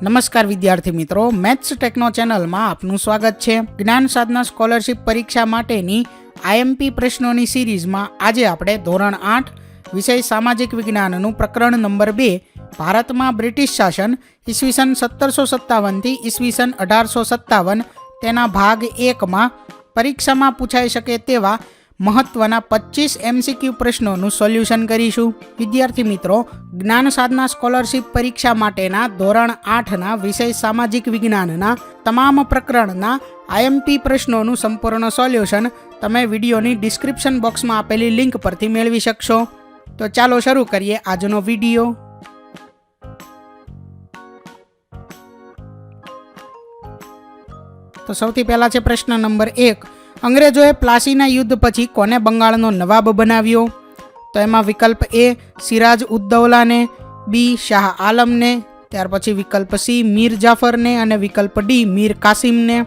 નમસ્કાર વિદ્યાર્થી મિત્રો, મેથ્સ ટેકનો ચેનલમાં આપનું સ્વાગત છે। જ્ઞાન સાધના સ્કોલરશિપ પરીક્ષા માટેની આઈએમપી પ્રશ્નોની સિરીઝમાં આજે આપણે ધોરણ 8 વિષય સામાજિક વિજ્ઞાનનું પ્રકરણ નંબર 2 ભારતમાં બ્રિટિશ શાસન ઈસવીસન 1757 થી ઈસવીસન 1857 તેના ભાગ 1માં પરીક્ષામાં પૂછાઈ શકે તેવા મહત્વના 25 એમસીક્યુ પ્રશ્નોનું સોલ્યુશન કરીશું। વિદ્યાર્થી મિત્રો, જ્ઞાન સાધના સ્કોલરશિપ પરીક્ષા માટેના ધોરણ 8ના વિષય સામાજિક વિજ્ઞાનના તમામ પ્રકરણના આઈએમપી પ્રશ્નોનું સંપૂર્ણ સોલ્યુશન તમે વિડીયોની ડિસ્ક્રિપ્શન બોક્સમાં આપેલી લિંક પરથી મેળવી શકશો। તો ચાલો શરૂ કરીએ આજનો વિડીયો। તો સૌથી પહેલા છે પ્રશ્ન નંબર 1। અંગ્રેજોએ પ્લાસીના યુદ્ધ પછી કોને બંગાળનો નવાબ બનાવ્યો? તો એમાં વિકલ્પ એ સિરાજ ઉદ્દૌલાને, બી શાહ આલમને, ત્યાર પછી વિકલ્પ સી મીર જાફરને અને વિકલ્પ ડી મીર કાસિમને।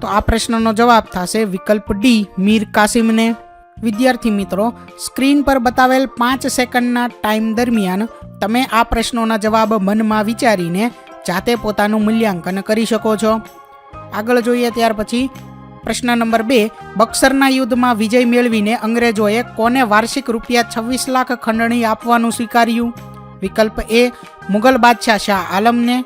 તો આ પ્રશ્નનો જવાબ થશે વિકલ્પ ડી મીર કાસિમને। વિદ્યાર્થી મિત્રો, સ્ક્રીન પર બતાવેલ 5 સેકન્ડના ટાઈમ દરમિયાન તમે આ પ્રશ્નોના જવાબ મનમાં વિચારીને જાતે પોતાનું મૂલ્યાંકન કરી શકો છો। આગળ જોઈએ ત્યાર પછી પ્રશ્ન નંબર 2। બક્સરના યુદ્ધમાં વિજય મેળવીને અંગ્રેજોએ કોને વાર્ષિક રૂપિયા 26 લાખ ખંડણી આપવાનું સ્વીકાર્યું? વિકલ્પ એ મુગલ બાદશાહ શાહ આલમને,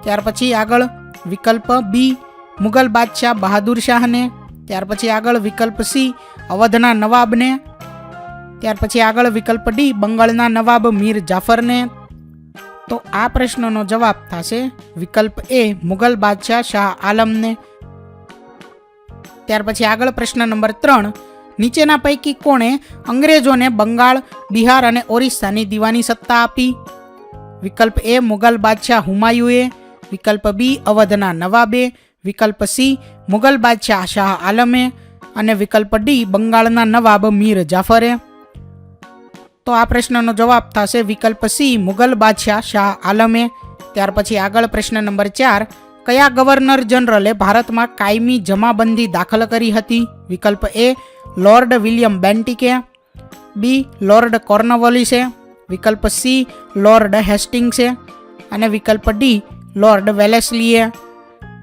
ત્યાર પછી આગળ વિકલ્પ બી મુગલ બાદશાહ બહાદુર શાહને, ત્યાર પછી આગળ વિકલ્પ સી અવધના નવાબને, ત્યાર પછી આગળ વિકલ્પ ડી બંગાળના નવાબ મીર જાફરને। તો આ પ્રશ્નનો જવાબ થશે વિકલ્પ એ મુગલ બાદશાહ શાહ આલમને। ત્યાર પછી આગળ પ્રશ્ન નંબર 3। નીચેના પૈકી કોણે અંગ્રેજોને બંગાળ, બિહાર અને ઓરિસ્સાની દીવાની સત્તા આપી? વિકલ્પ એ મુગલ બાદશાહ હુમાયુએ, વિકલ્પ બી અવધના નવાબે, વિકલ્પ સી મુગલ બાદશાહ શાહ આલમે અને વિકલ્પ ડી બંગાળના નવાબ મીર જાફરે। તો આ પ્રશ્નનો જવાબ થશે વિકલ્પ સી મુગલ બાદશાહ શાહ આલમે। ત્યાર પછી આગળ પ્રશ્ન નંબર 4। કયા ગવર્નર જનરલે ભારતમાં કાયમી જમાબંધી દાખલ કરી હતી? વિકલ્પ એ લોર્ડ વિલિયમ બેન્ટિકે, બી લોર્ડ કોર્નવોલિસે, વિકલ્પ સી લોર્ડ હેસ્ટિંગ્સે અને વિકલ્પ ડી લોર્ડ વેલેસ્લીએ।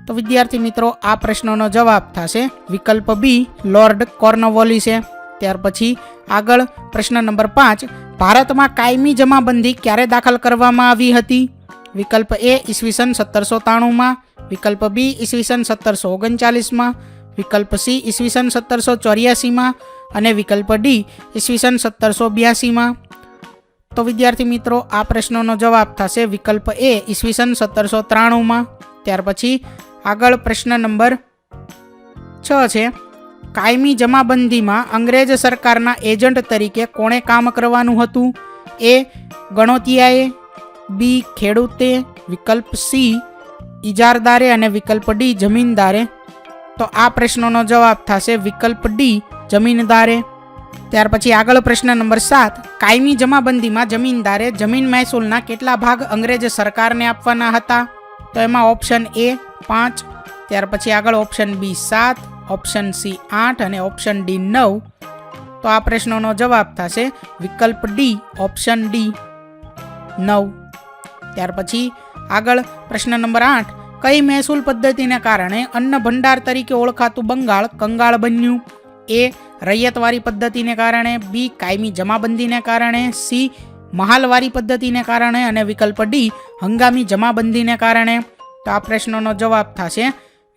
તો વિદ્યાર્થી મિત્રો, આ પ્રશ્નનો જવાબ થશે વિકલ્પ બી લોર્ડ કોર્નવોલિસે। ત્યાર પછી આગળ પ્રશ્ન નંબર 5। ભારતમાં કાયમી જમાબંધી ક્યારે દાખલ કરવામાં આવી હતી? વિકલ્પ એ ઈસવીસન 1793માં, વિકલ્પ બી ઈસવીસન 1739માં, વિકલ્પ સી ઈસવીસન 1784માં અને વિકલ્પ ડી ઈસવીસન 1782માં। તો વિદ્યાર્થી મિત્રો, આ પ્રશ્નનો જવાબ થશે વિકલ્પ એ ઈસવીસન 1793માં। ત્યાર પછી આગળ પ્રશ્ન નંબર 6 છે। કાયમી જમાબંધીમાં અંગ્રેજ સરકારના એજન્ટ તરીકે કોણે કામ કરવાનું હતું? એ ગણોતિયાએ, બી ખેડૂતે, વિકલ્પ સી ઇજારદારે અને વિકલ્પ ડી જમીનદારે। તો આ પ્રશ્નનો જવાબ થશે વિકલ્પ ડી જમીનદારે। ત્યાર પછી આગળ પ્રશ્ન નંબર 7। કાયમી જમાબંધીમાં જમીનદારે જમીન મહેસૂલના કેટલા ભાગ અંગ્રેજ સરકારને આપવાના હતા? તો એમાં ઓપ્શન એ 5, ત્યાર પછી આગળ ઓપ્શન બી 7, ઓપ્શન સી 8 અને ઓપ્શન ડી 9। તો આ પ્રશ્નનો જવાબ થશે વિકલ્પ ડી ઓપ્શન ડી 9। ત્યાર પછી આગળ પ્રશ્ન નંબર 8। કઈ મહેસૂલ પદ્ધતિને કારણે અન્ન ભંડાર તરીકે ઓળખાતું બંગાળ કંગાળ બન્યું? એ રૈયતવારી પદ્ધતિને કારણે, બી કાયમી જમાબંધીને કારણે, સી મહાલવારી પદ્ધતિને કારણે અને વિકલ્પ ડી હંગામી જમાબંધીને કારણે। તો આ પ્રશ્નનો જવાબ થશે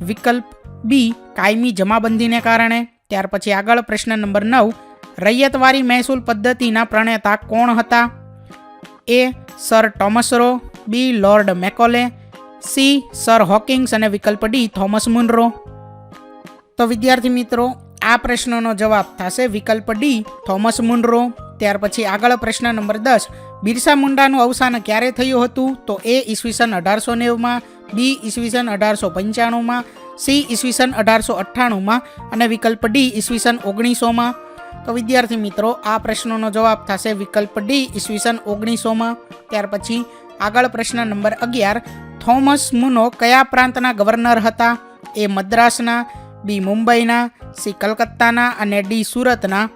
વિકલ્પ બી કાયમી જમાબંધીને કારણે। ત્યાર પછી આગળ પ્રશ્ન નંબર 9। રૈયતવારી મહેસૂલ પદ્ધતિના પ્રણેતા કોણ હતા? A sir Thomas Roe, B Lord Macaulay, C sir Hawkins અને વિકલ્પ ડી થોમસ મુનરો। તો વિદ્યાર્થી મિત્રો, આ પ્રશ્નનો જવાબ થશે વિકલ્પ ડી થોમસ મુનરો। ત્યાર પછી આગળ પ્રશ્ન નંબર 10। બિરસા મુંડાનું અવસાન ક્યારે થયું હતું? તો એ ઈસવીસન 1890માં, બી ઈસવીસન 1895માં, સી ઈસવીસન 1898માં અને વિકલ્પ ડી ઈસવીસન 1900માં। તો વિદ્યાર્થી મિત્રો, આ પ્રશ્નનો જવાબ થશે વિકલ્પ ડી ઈસવીસન 1900માં। ત્યાર પછી આગળ પ્રશ્ન નંબર 11। થોમસ મુનો કયા પ્રાંતના ગવર્નર હતા? એ મદ્રાસના, બી મુંબઈના, સી કલકત્તાના અને ડી સુરતના।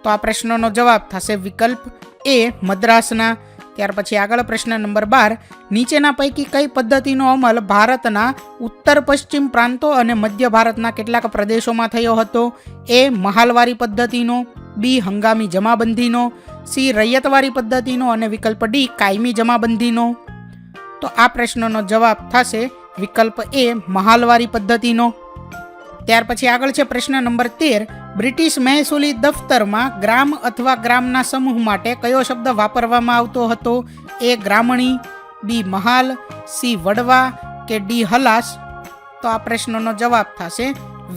તો આ પ્રશ્નનો જવાબ થશે વિકલ્પ એ મદ્રાસના। ત્યાર પછી આગળ પ્રશ્ન નંબર 12, નીચેના પૈકી કઈ પદ્ધતિનો અમલ ભારતના ઉત્તર પશ્ચિમ પ્રાંતો અને મધ્ય ભારતના કેટલાક પ્રદેશોમાં થયો હતો? એ મહાલવારી પદ્ધતિનો, બી હંગામી જમાબંધીનો, સી રૈયતવારી પદ્ધતિનો અને વિકલ્પ ડી કાયમી જમાબંધીનો. તો આ પ્રશ્નનો જવાબ થશે વિકલ્પ એ મહાલવારી પદ્ધતિનો. ત્યાર પછી આગળ છે પ્રશ્ન નંબર 13, બ્રિટિશ મહેસૂલી દફતરમાં ગ્રામ અથવા ગ્રામના સમૂહ માટે કયો શબ્દ વાપરવામાં આવતો હતો? એ ગ્રામણી, બી મહાલ, સી વડવા કે ડી હલાસ. તો આ પ્રશ્નનો જવાબ થશે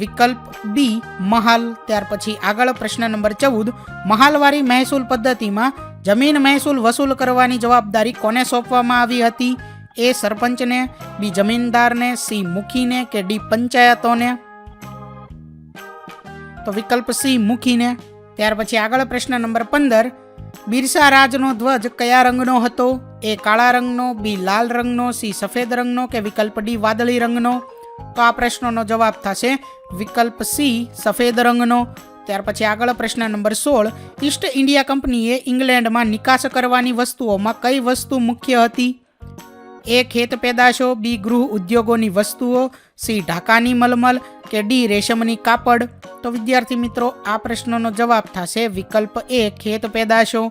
વિકલ્પ બી મહાલ. ત્યાર પછી આગળ પ્રશ્ન નંબર 14, મહાલવારી મહેસૂલ પદ્ધતિમાં જમીન મહેસૂલ વસૂલ કરવાની જવાબદારી કોને સોંપવામાં આવી હતી? એ સરપંચને, બી જમીનદારને, સી મુખીને કે ડી પંચાયતોને. તો વિકલ્પ સી મુખીને. ત્યાર પછી આગળ પ્રશ્ન નંબર 15, બિરસા રાજનો ધ્વજ કયા રંગનો હતો? એ કાળા રંગનો, બી લાલ રંગનો, સી સફેદ રંગનો કે વિકલ્પ ડી વાદળી રંગનો. તો આ પ્રશ્નનો જવાબ થશે વિકલ્પ સી સફેદ રંગનો. ત્યાર પછી આગળ પ્રશ્ન નંબર 16, ઈસ્ટ ઇન્ડિયા કંપનીએ ઇંગ્લેન્ડમાં નિકાસ કરવાની વસ્તુઓમાં કઈ વસ્તુ મુખ્ય હતી? એ ખેત પેદાશો, બી ગૃહ ઉદ્યોગોની વસ્તુઓ, સી ઢાકાની મલમલ કે ડી રેશમની કાપડ. તો વિદ્યાર્થી મિત્રો આ પ્રશ્નનો જવાબ થશે વિકલ્પ એ ખેત પેદાશો.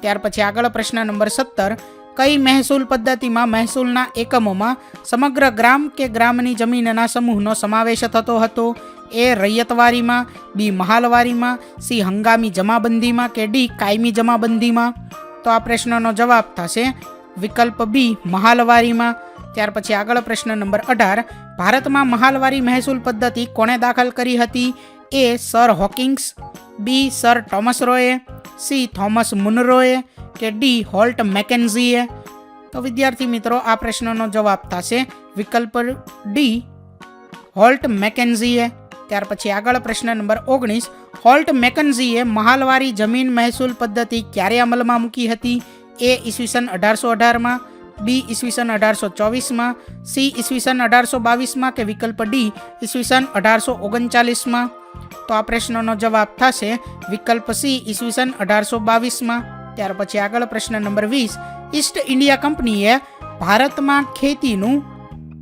ત્યાર પછી આગળ પ્રશ્ન નંબર 17, કઈ મહેસૂલ પદ્ધતિમાં મહેસૂલના એકમોમાં સમગ્ર ગ્રામ કે ગ્રામની જમીનના સમૂહનો સમાવેશ થતો હતો? એ રૈયતવારીમાં, બી મહાલવારીમાં, સી હંગામી જમાબંધીમાં કે ડી કાયમી જમાબંધીમાં. તો આ પ્રશ્નનો જવાબ થશે વિકલ્પ બી મહાલવારીમાં. ત્યાર પછી આગળ પ્રશ્ન નંબર 18, ભારતમાં મહાલવારી મહેસૂલ પદ્ધતિ કોણે દાખલ કરી હતી? એ સર હોકિંગ્સ, બી સર ટોમસ રોયે, સી થોમસ મુનરોએ કે ડી હોલ્ટ મેકેન્ઝીએ. તો વિદ્યાર્થી મિત્રો આ પ્રશ્નનો જવાબ થશે વિકલ્પ ડી હોલ્ટ મેકેન્ઝીએ. ત્યાર પછી આગળ પ્રશ્ન નંબર 19, હોલ્ટ મેકેન્ઝીએ મહાલવારી જમીન મહેસૂલ પદ્ધતિ ક્યારે અમલમાં મૂકી હતી? એ ઈસવીસન 1818માં, બી ઈસવીસન 1824માં, સી ઈસવીસન 1822માં કે વિકલ્પ ડી ઈસવીસન 1839માં. તો આ પ્રશ્નનો જવાબ થશે વિકલ્પ સી ઈસવીસન 1822માં. ત્યાર પછી આગળ પ્રશ્ન નંબર 20, ઈસ્ટ ઇન્ડિયા કંપનીએ ભારતમાં ખેતીનું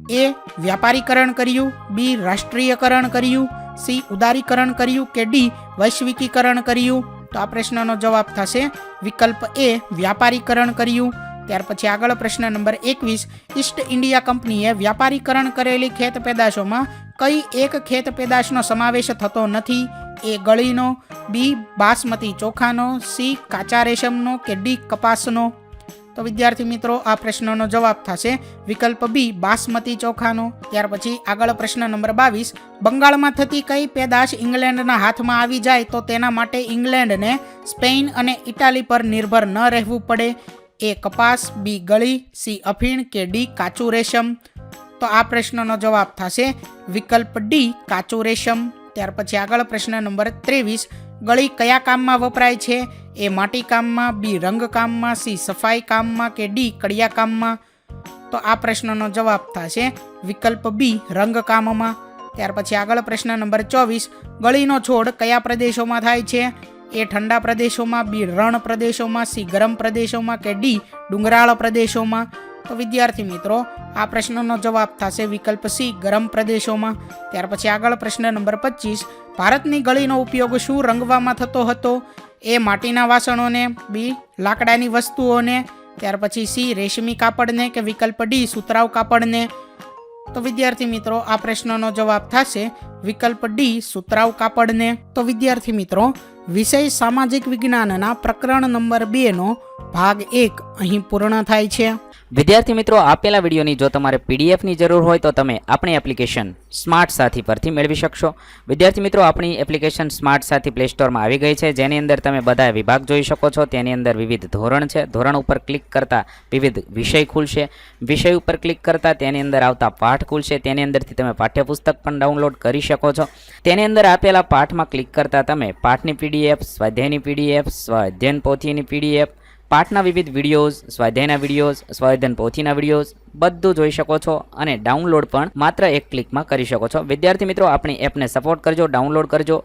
એ વ્યાપારીકરણ કર્યું, બી રાષ્ટ્રીયકરણ કર્યું, સી ઉદારીકરણ કર્યું કે ડી વૈશ્વિકીકરણ કર્યું. તો આ પ્રશ્નનો જવાબ થશે વિકલ્પ એ વ્યાપારીકરણ કર્યું. ત્યાર પછી આગળ પ્રશ્ન નંબર 21, ઈસ્ટ ઇન્ડિયા કંપનીએ વ્યાપારીકરણ કરેલી ખેત પેદાશોમાં કઈ એક ખેત પેદાશનો સમાવેશ થતો નથી? એ ગળીનો, બી બાસમતી ચોખાનો, સી કાચા રેશમનો કે ડી કપાસનો. તો વિદ્યાર્થી મિત્રો આ પ્રશ્નનો જવાબ થશે વિકલ્પ બી બાસમતી ચોખાનો. ત્યાર પછી આગળ પ્રશ્ન નંબર 22, બંગાળમાં થતી કઈ પેદાશ ઇંગ્લેન્ડના હાથમાં આવી જાય તો તેના માટે ઇંગ્લેન્ડને સ્પેન અને ઇટાલી પર નિર્ભર ન રહેવું પડે? એ કપાસ, બી ગળી, સી અફીણ કે ડી કાચું રેશમ. તો આ પ્રશ્નનો જવાબ થશે વિકલ્પ ડી કાચું રેશમ. ત્યાર પછી આગળ પ્રશ્ન નંબર 23, ગળી કયા કામમાં વપરાય છે? એ માટી કામમાં, બી રંગ કામમાં, સી સફાઈ કામમાં કે ડી કડિયા કામમાં. તો આ પ્રશ્નનો જવાબ થશે વિકલ્પ બી રંગ કામમાં. ત્યાર પછી આગળ પ્રશ્ન નંબર 24, ગળીનો છોડ કયા પ્રદેશોમાં થાય છે? એ ઠંડા પ્રદેશોમાં, બી રણ પ્રદેશોમાં, સી ગરમ પ્રદેશોમાં કે ડી ડુંગરાળ પ્રદેશોમાં. તો વિદ્યાર્થી મિત્રો આ પ્રશ્નનો જવાબ થશે વિકલ્પ સી ગરમ પ્રદેશોમાં. ત્યાર પછી આગળ પ્રશ્ન નંબર 25, ભારતની ગળીનો ઉપયોગ શું રંગવામાં થતો હતો? એ માટીના વાસણોને, બી લાકડાની વસ્તુઓને, ત્યાર પછી સી રેશમી કાપડને કે વિકલ્પ ડી સુતરાઉ કાપડને. તો વિદ્યાર્થી મિત્રો આ પ્રશ્નનો જવાબ થશે વિકલ્પ ડી સુતરાઉ કાપડને. તો વિદ્યાર્થી મિત્રો વિષય સામાજિક વિજ્ઞાનના પ્રકરણ નંબર 2નો ભાગ 1 અહીં પૂર્ણ થાય છે. વિદ્યાર્થી મિત્રો, આપેલા વિડીયોની જો તમારે પીડીએફની જરૂર હોય તો તમે આપણી એપ્લિકેશન સ્માર્ટ સાથી પરથી મેળવી શકશો. વિદ્યાર્થી મિત્રો, આપણી એપ્લિકેશન સ્માર્ટ સાથી પ્લે સ્ટોરમાં આવી ગઈ છે, જેની અંદર તમે બધા વિભાગ જોઈ શકો છો. તેની અંદર વિવિધ ધોરણ છે. ધોરણ ઉપર ક્લિક કરતાં વિવિધ વિષય ખુલશે. વિષય ઉપર ક્લિક કરતાં તેની અંદર આવતા પાઠ ખુલશે. તેની અંદરથી તમે પાઠ્યપુસ્તક પણ ડાઉનલોડ કરી શકો છો. તેની અંદર આપેલા પાઠમાં ક્લિક કરતાં તમે પાઠની પીડીએફ, સ્વાધ્યાયની પીડીએફ, સ્વાધ્યાયન પોથીની પીડીએફ, પાઠના વિવિધ વિડીયોઝ, સ્વાધ્યાયના વિડીયોઝ, સ્વાધ્યાયન પોથીના વિડીયોઝ બધું જોઈ શકો છો અને ડાઉનલોડ પણ માત્ર એક ક્લિકમાં કરી શકો છો. વિદ્યાર્થી મિત્રો, આપણી એપને સપોર્ટ કરજો, ડાઉનલોડ કરજો.